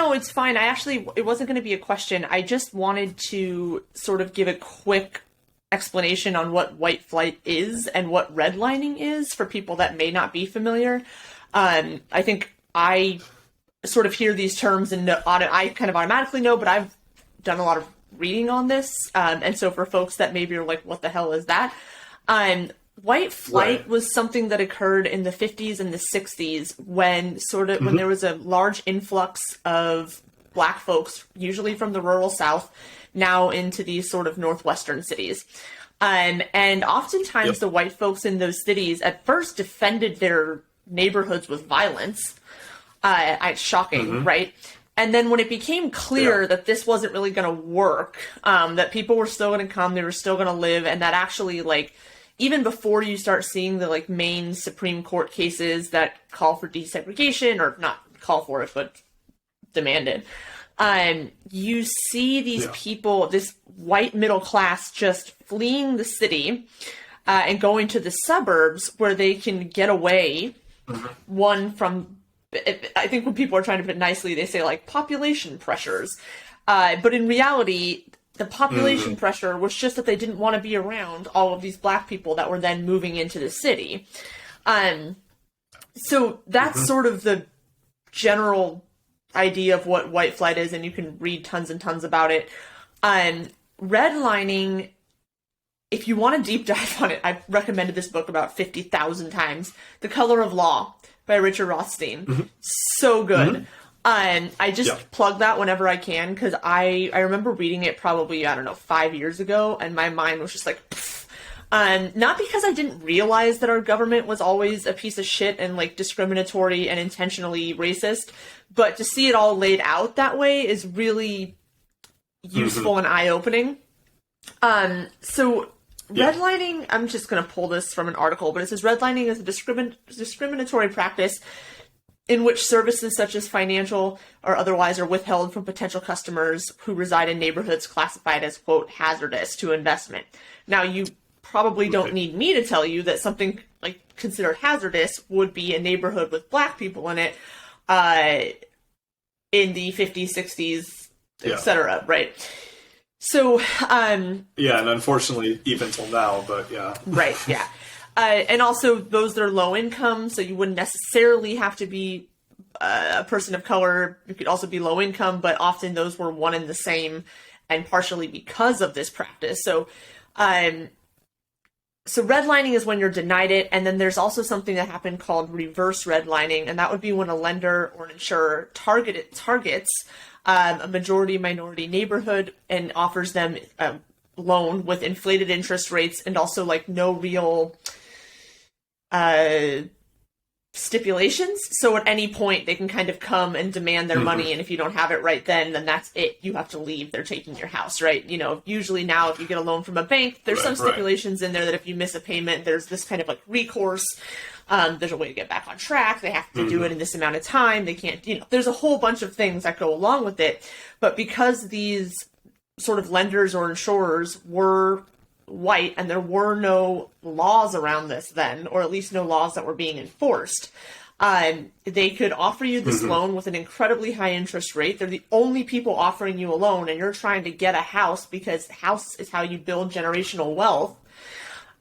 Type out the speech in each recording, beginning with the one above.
No, it's fine. It wasn't going to be a question. I just wanted to sort of give a quick explanation on what white flight is and what redlining is for people that may not be familiar. I think I sort of hear these terms and I kind of automatically know, but I've done a lot of reading on this. And so for folks that maybe are like, what the hell is that? White flight was something that occurred in the 50s and the 60s when when there was a large influx of Black folks, usually from the rural South, now into these sort of northwestern cities. And oftentimes the white folks in those cities at first defended their neighborhoods with violence. It's shocking, right? And then when it became clear that this wasn't really going to work, that people were still going to come, they were still going to live, and that actually, like, even before you start seeing the, like, main Supreme Court cases that call for desegregation, or not call for it, but demand it, you see these people, this white middle class, just fleeing the city and going to the suburbs where they can get away, one, from, I think when people are trying to put it nicely, they say, like, population pressures. But in reality, the population pressure was just that they didn't want to be around all of these Black people that were then moving into the city. So that's sort of the general idea of what white flight is, and you can read tons and tons about it. Redlining, if you want to deep dive on it, I've recommended this book about 50,000 times. The Color of Law by Richard Rothstein. So good. I just plug that whenever I can, because I remember reading it probably, 5 years ago, and my mind was just like, pfft. Not because I didn't realize that our government was always a piece of shit and, like, discriminatory and intentionally racist, but to see it all laid out that way is really useful and eye-opening. So redlining, I'm just going to pull this from an article, but it says redlining is a discriminatory practice in which services such as financial or otherwise are withheld from potential customers who reside in neighborhoods classified as, quote, hazardous to investment. Now, you probably don't need me to tell you that something like considered hazardous would be a neighborhood with Black people in it in the 50s, 60s, etc., right? So, and unfortunately, even till now, but Right, yeah. And also those that are low income, so you wouldn't necessarily have to be a person of color. You could also be low income, but often those were one and the same, and partially because of this practice. So redlining is when you're denied it, and then there's also something that happened called reverse redlining, and that would be when a lender or an insurer targets a majority-minority neighborhood and offers them a loan with inflated interest rates and also, like, no real stipulations. So at any point they can kind of come and demand their money, and if you don't have it right then that's it. You have to leave. They're taking your house, right? You know, usually now if you get a loan from a bank, there's some stipulations in there that if you miss a payment, there's this kind of, like, recourse. There's a way to get back on track. They have to do it in this amount of time. They can't, there's a whole bunch of things that go along with it. But because these sort of lenders or insurers were white and there were no laws around this then, or at least no laws that were being enforced, they could offer you this loan with an incredibly high interest rate. They're the only people offering you a loan, and you're trying to get a house because house is how you build generational wealth.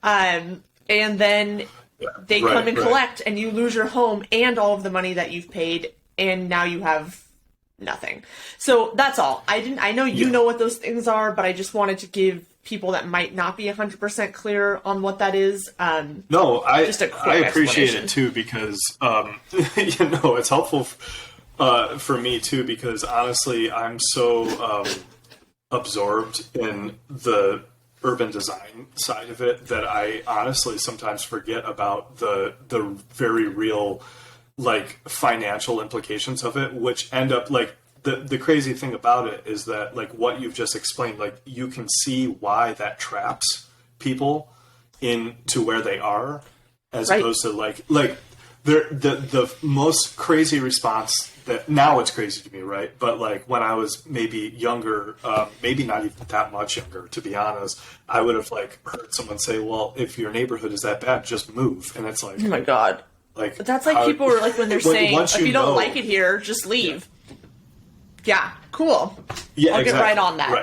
And then they come and collect, and you lose your home and all of the money that you've paid, and now you have nothing. So that's all. I know you know what those things are, but I just wanted to give people that might not be 100% clear on what that is. No, I appreciate it too, because it's helpful for me too, because honestly, I'm so absorbed in the urban design side of it that I honestly sometimes forget about the very real, like, financial implications of it, which end up, like, the crazy thing about it is that, like, what you've just explained, like, you can see why that traps people into where they are, as opposed to like the most crazy response that now it's crazy to me, right? But, like, when I was maybe younger, maybe not even that much younger, to be honest, I would have, like, heard someone say, well, if your neighborhood is that bad, just move. And it's like, oh my God. Like, but that's like people are like when they're saying, if you don't like it here, just leave. Yeah, cool. Yeah, I'll get exactly. right on that. Right.